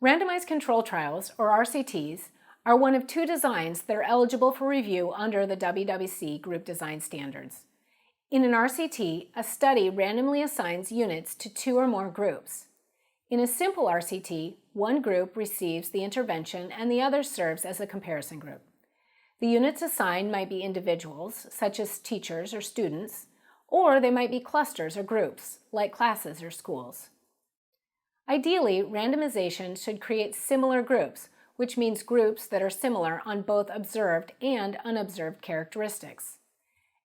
Randomized control trials, or RCTs, are one of two designs that are eligible for review under the WWC group design standards. In an RCT, a study randomly assigns units to two or more groups. In a simple RCT, one group receives the intervention and the other serves as a comparison group. The units assigned might be individuals, such as teachers or students, or they might be clusters or groups, like classes or schools. Ideally, randomization should create similar groups, which means groups that are similar on both observed and unobserved characteristics.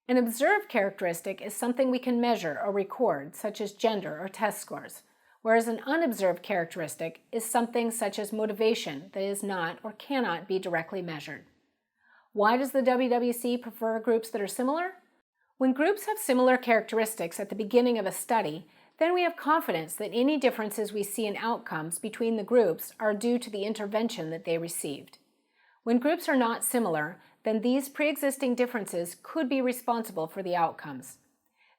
An observed characteristic is something we can measure or record, such as gender or test scores, whereas an unobserved characteristic is something such as motivation that is not or cannot be directly measured. Why does the WWC prefer groups that are similar? When groups have similar characteristics at the beginning of a study, then we have confidence that any differences we see in outcomes between the groups are due to the intervention that they received. When groups are not similar, then these pre-existing differences could be responsible for the outcomes.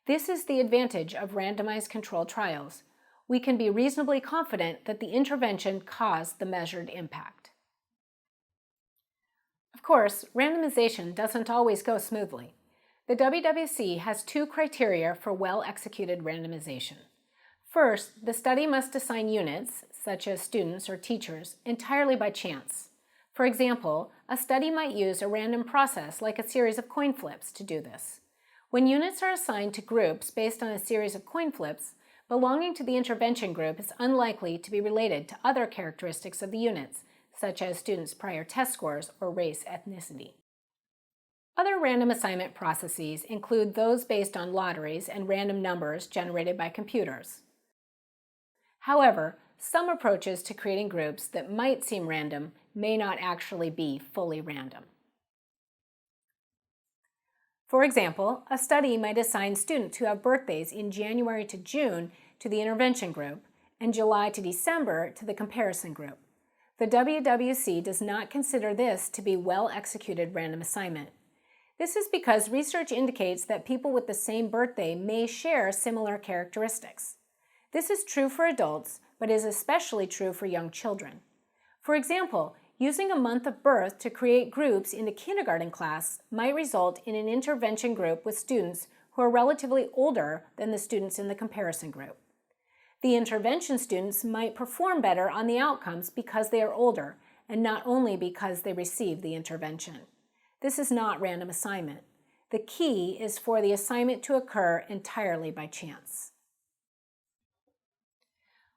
This is the advantage of randomized controlled trials. We can be reasonably confident that the intervention caused the measured impact. Of course, randomization doesn't always go smoothly. The WWC has two criteria for well-executed randomization. First, the study must assign units, such as students or teachers, entirely by chance. For example, a study might use a random process like a series of coin flips to do this. When units are assigned to groups based on a series of coin flips, belonging to the intervention group is unlikely to be related to other characteristics of the units, such as students' prior test scores or race ethnicity. Other random assignment processes include those based on lotteries and random numbers generated by computers. However, some approaches to creating groups that might seem random may not actually be fully random. For example, a study might assign students who have birthdays in January to June to the intervention group and July to December to the comparison group. The WWC does not consider this to be well-executed random assignment. This is because research indicates that people with the same birthday may share similar characteristics. This is true for adults, but is especially true for young children. For example, using a month of birth to create groups in a kindergarten class might result in an intervention group with students who are relatively older than the students in the comparison group. The intervention students might perform better on the outcomes because they are older, and not only because they received the intervention. This is not random assignment. The key is for the assignment to occur entirely by chance.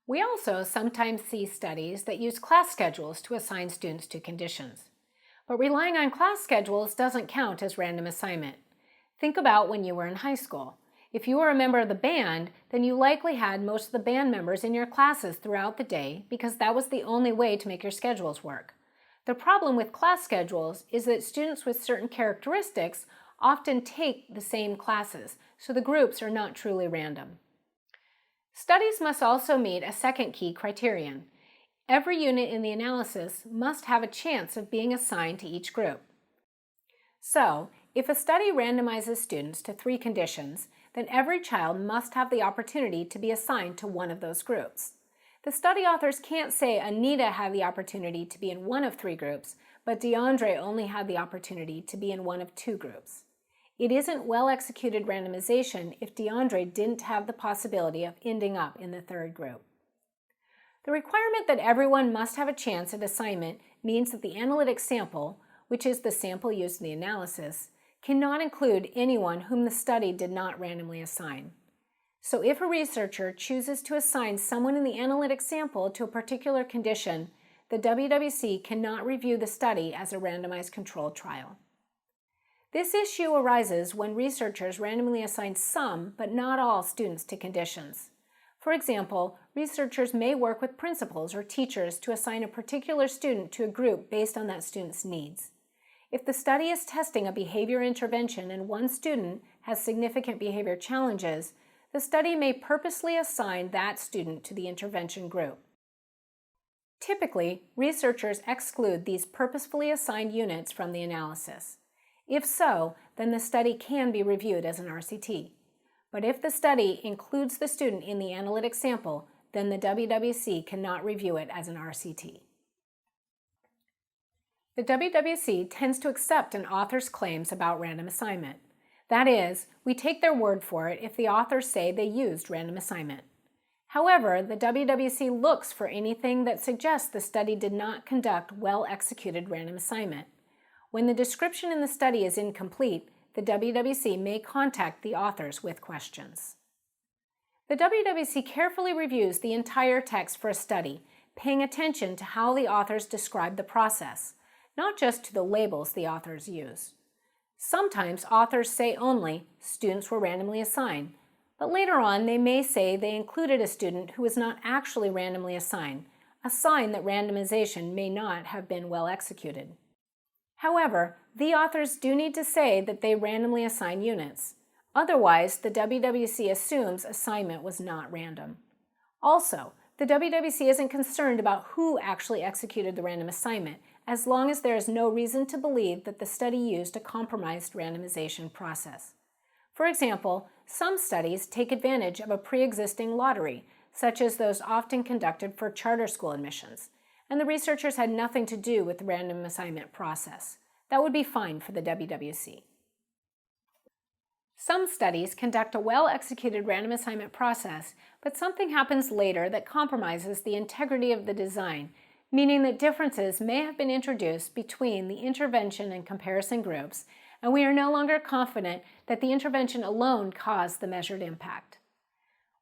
We also sometimes see studies that use class schedules to assign students to conditions. But relying on class schedules doesn't count as random assignment. Think about when you were in high school. If you were a member of the band, then you likely had most of the band members in your classes throughout the day because that was the only way to make your schedules work. The problem with class schedules is that students with certain characteristics often take the same classes, so the groups are not truly random. Studies must also meet a second key criterion. Every unit in the analysis must have a chance of being assigned to each group. So, if a study randomizes students to 3 conditions, then every child must have the opportunity to be assigned to one of those groups. The study authors can't say Anita had the opportunity to be in one of 3 groups, but DeAndre only had the opportunity to be in one of 2 groups. It isn't well-executed randomization if DeAndre didn't have the possibility of ending up in the 3rd group. The requirement that everyone must have a chance at assignment means that the analytic sample, which is the sample used in the analysis, cannot include anyone whom the study did not randomly assign. So if a researcher chooses to assign someone in the analytic sample to a particular condition, the WWC cannot review the study as a randomized controlled trial. This issue arises when researchers randomly assign some, but not all, students to conditions. For example, researchers may work with principals or teachers to assign a particular student to a group based on that student's needs. If the study is testing a behavior intervention and one student has significant behavior challenges, the study may purposely assign that student to the intervention group. Typically, researchers exclude these purposefully assigned units from the analysis. If so, then the study can be reviewed as an RCT. But if the study includes the student in the analytic sample, then the WWC cannot review it as an RCT. The WWC tends to accept an author's claims about random assignment. That is, we take their word for it if the authors say they used random assignment. However, the WWC looks for anything that suggests the study did not conduct well-executed random assignment. When the description in the study is incomplete, the WWC may contact the authors with questions. The WWC carefully reviews the entire text for a study, paying attention to how the authors describe the process, not just to the labels the authors use. Sometimes authors say only, students were randomly assigned, but later on they may say they included a student who was not actually randomly assigned, a sign that randomization may not have been well executed. However, the authors do need to say that they randomly assign units. Otherwise, the WWC assumes assignment was not random. Also, the WWC isn't concerned about who actually executed the random assignment, as long as there is no reason to believe that the study used a compromised randomization process. For example, some studies take advantage of a pre-existing lottery, such as those often conducted for charter school admissions, and the researchers had nothing to do with the random assignment process. That would be fine for the WWC. Some studies conduct a well-executed random assignment process, but something happens later that compromises the integrity of the design, meaning that differences may have been introduced between the intervention and comparison groups, and we are no longer confident that the intervention alone caused the measured impact.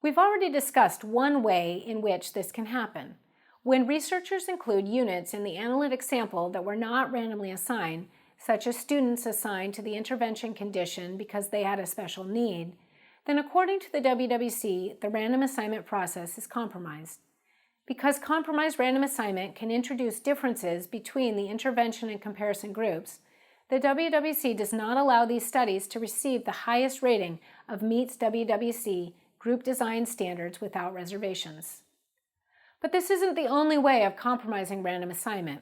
We've already discussed one way in which this can happen. When researchers include units in the analytic sample that were not randomly assigned, such as students assigned to the intervention condition because they had a special need, then according to the WWC, the random assignment process is compromised. Because compromised random assignment can introduce differences between the intervention and comparison groups, the WWC does not allow these studies to receive the highest rating of meets WWC group design standards without reservations. But this isn't the only way of compromising random assignment.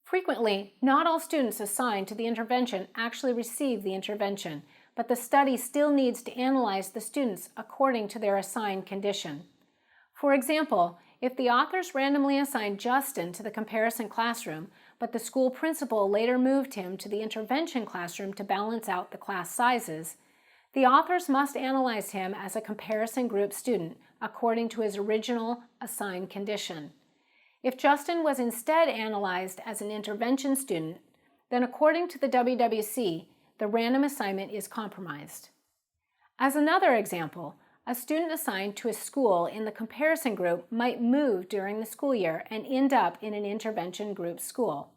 Frequently, not all students assigned to the intervention actually receive the intervention, but the study still needs to analyze the students according to their assigned condition. For example, if the authors randomly assigned Justin to the comparison classroom, but the school principal later moved him to the intervention classroom to balance out the class sizes, the authors must analyze him as a comparison group student according to his original assigned condition. If Justin was instead analyzed as an intervention student, then according to the WWC, the random assignment is compromised. As another example, a student assigned to a school in the comparison group might move during the school year and end up in an intervention group school.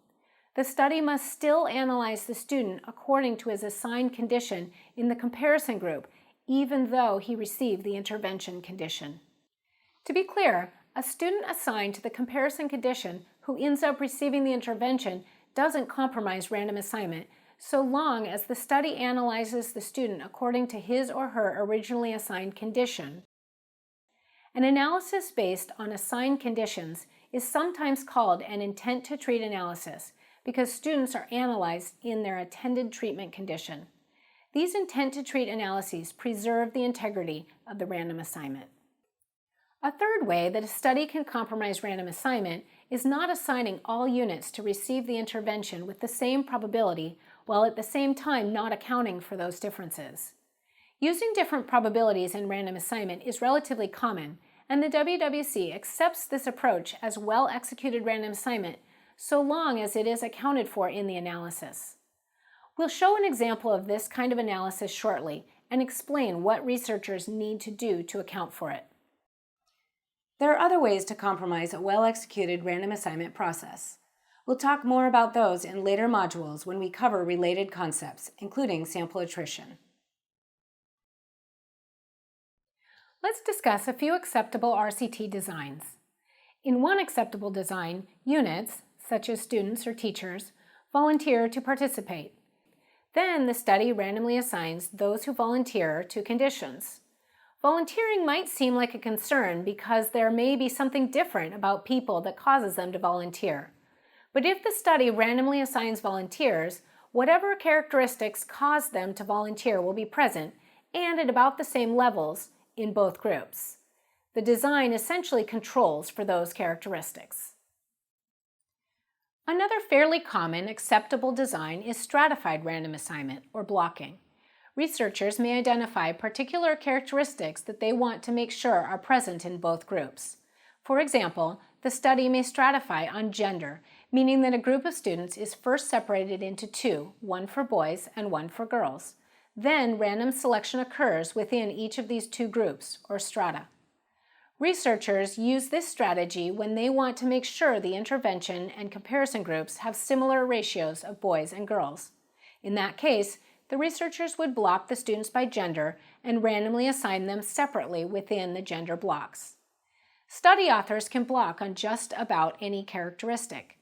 The study must still analyze the student according to his assigned condition in the comparison group, even though he received the intervention condition. To be clear, a student assigned to the comparison condition who ends up receiving the intervention doesn't compromise random assignment, so long as the study analyzes the student according to his or her originally assigned condition. An analysis based on assigned conditions is sometimes called an intent to treat analysis because students are analyzed in their intended treatment condition. These intent to treat analyses preserve the integrity of the random assignment. A third way that a study can compromise random assignment is not assigning all units to receive the intervention with the same probability while at the same time not accounting for those differences. Using different probabilities in random assignment is relatively common, and the WWC accepts this approach as well-executed random assignment so long as it is accounted for in the analysis. We'll show an example of this kind of analysis shortly and explain what researchers need to do to account for it. There are other ways to compromise a well-executed random assignment process. We'll talk more about those in later modules when we cover related concepts, including sample attrition. Let's discuss a few acceptable RCT designs. In one acceptable design, units, such as students or teachers, volunteer to participate. Then the study randomly assigns those who volunteer to conditions. Volunteering might seem like a concern because there may be something different about people that causes them to volunteer. But if the study randomly assigns volunteers, whatever characteristics cause them to volunteer will be present and at about the same levels in both groups. The design essentially controls for those characteristics. Another fairly common acceptable design is stratified random assignment, or blocking. Researchers may identify particular characteristics that they want to make sure are present in both groups. For example, the study may stratify on gender, meaning that a group of students is first separated into two, one for boys and one for girls. Then random selection occurs within each of these two groups, or strata. Researchers use this strategy when they want to make sure the intervention and comparison groups have similar ratios of boys and girls. In that case, the researchers would block the students by gender and randomly assign them separately within the gender blocks. Study authors can block on just about any characteristic.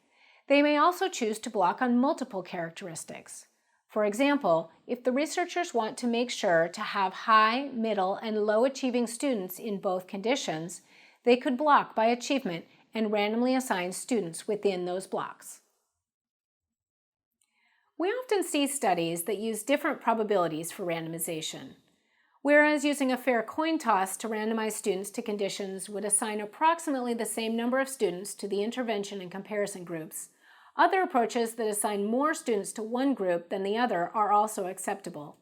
They may also choose to block on multiple characteristics. For example, if the researchers want to make sure to have high, middle, and low achieving students in both conditions, they could block by achievement and randomly assign students within those blocks. We often see studies that use different probabilities for randomization. Whereas using a fair coin toss to randomize students to conditions would assign approximately the same number of students to the intervention and comparison groups, other approaches that assign more students to one group than the other are also acceptable.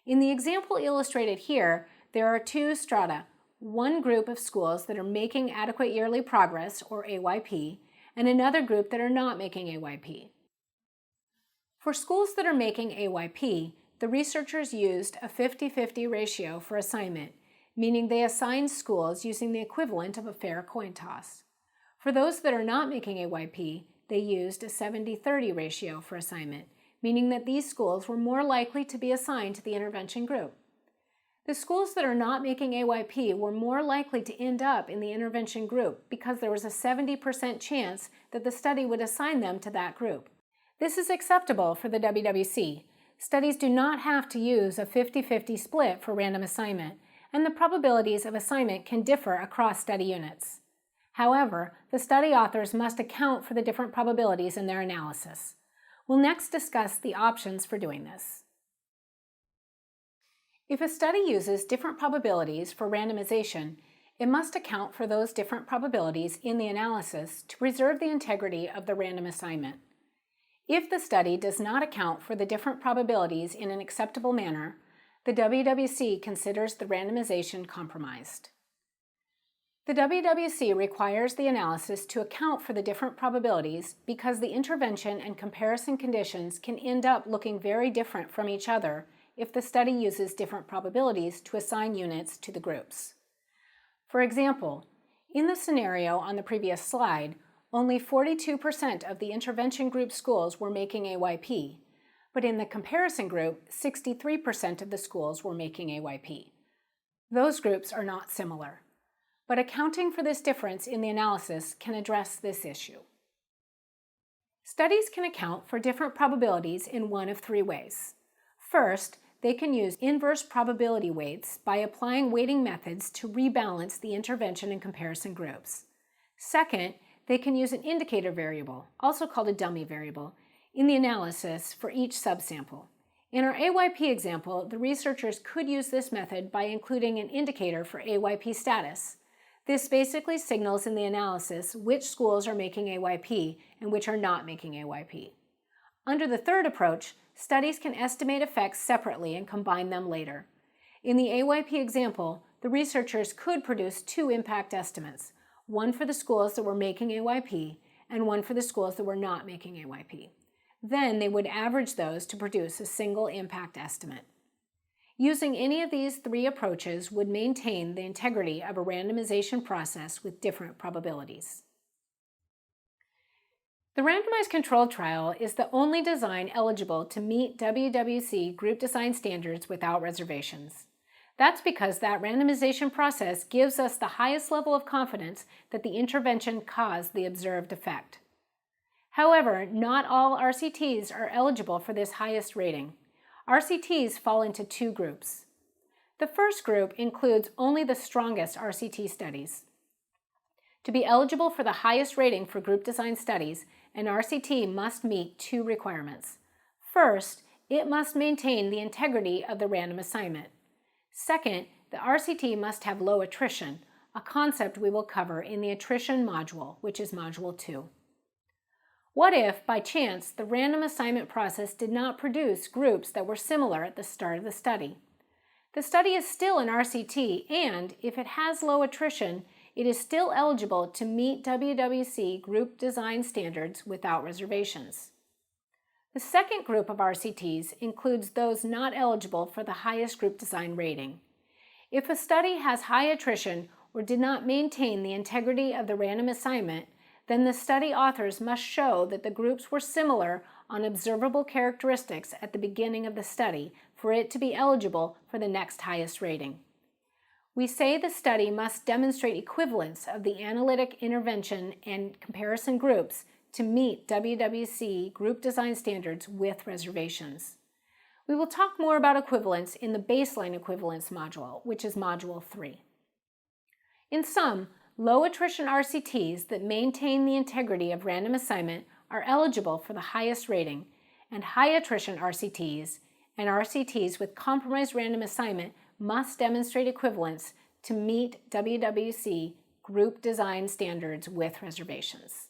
In the example illustrated here, there are two strata, one group of schools that are making adequate yearly progress, or AYP, and another group that are not making AYP. For schools that are making AYP, the researchers used a 50-50 ratio for assignment, meaning they assigned schools using the equivalent of a fair coin toss. For those that are not making AYP, they used a 70-30 ratio for assignment, meaning that these schools were more likely to be assigned to the intervention group. The schools that are not making AYP were more likely to end up in the intervention group because there was a 70% chance that the study would assign them to that group. This is acceptable for the WWC. Studies do not have to use a 50-50 split for random assignment, and the probabilities of assignment can differ across study units. However, the study authors must account for the different probabilities in their analysis. We'll next discuss the options for doing this. If a study uses different probabilities for randomization, it must account for those different probabilities in the analysis to preserve the integrity of the random assignment. If the study does not account for the different probabilities in an acceptable manner, the WWC considers the randomization compromised. The WWC requires the analysis to account for the different probabilities because the intervention and comparison conditions can end up looking very different from each other if the study uses different probabilities to assign units to the groups. For example, in the scenario on the previous slide, only 42% of the intervention group schools were making AYP, but in the comparison group, 63% of the schools were making AYP. Those groups are not similar, but accounting for this difference in the analysis can address this issue. Studies can account for different probabilities in one of three ways. First, they can use inverse probability weights by applying weighting methods to rebalance the intervention and comparison groups. Second, they can use an indicator variable, also called a dummy variable, in the analysis for each subsample. In our AYP example, the researchers could use this method by including an indicator for AYP status. This basically signals in the analysis which schools are making AYP and which are not making AYP. Under the third approach, studies can estimate effects separately and combine them later. In the AYP example, the researchers could produce two impact estimates, one for the schools that were making AYP and one for the schools that were not making AYP. Then they would average those to produce a single impact estimate. Using any of these three approaches would maintain the integrity of a randomization process with different probabilities. The randomized controlled trial is the only design eligible to meet WWC group design standards without reservations. That's because that randomization process gives us the highest level of confidence that the intervention caused the observed effect. However, not all RCTs are eligible for this highest rating. RCTs fall into two groups. The first group includes only the strongest RCT studies. To be eligible for the highest rating for group design studies, an RCT must meet two requirements. First, it must maintain the integrity of the random assignment. Second, the RCT must have low attrition, a concept we will cover in the attrition module, which is Module 2. What if, by chance, the random assignment process did not produce groups that were similar at the start of the study? The study is still an RCT, and if it has low attrition, it is still eligible to meet WWC group design standards without reservations. The second group of RCTs includes those not eligible for the highest group design rating. If a study has high attrition or did not maintain the integrity of the random assignment, then the study authors must show that the groups were similar on observable characteristics at the beginning of the study for it to be eligible for the next highest rating. We say the study must demonstrate equivalence of the analytic intervention and comparison groups to meet WWC group design standards with reservations. We will talk more about equivalence in the baseline equivalence module, which is Module 3. In sum, low attrition RCTs that maintain the integrity of random assignment are eligible for the highest rating, and high attrition RCTs and RCTs with compromised random assignment must demonstrate equivalence to meet WWC group design standards with reservations.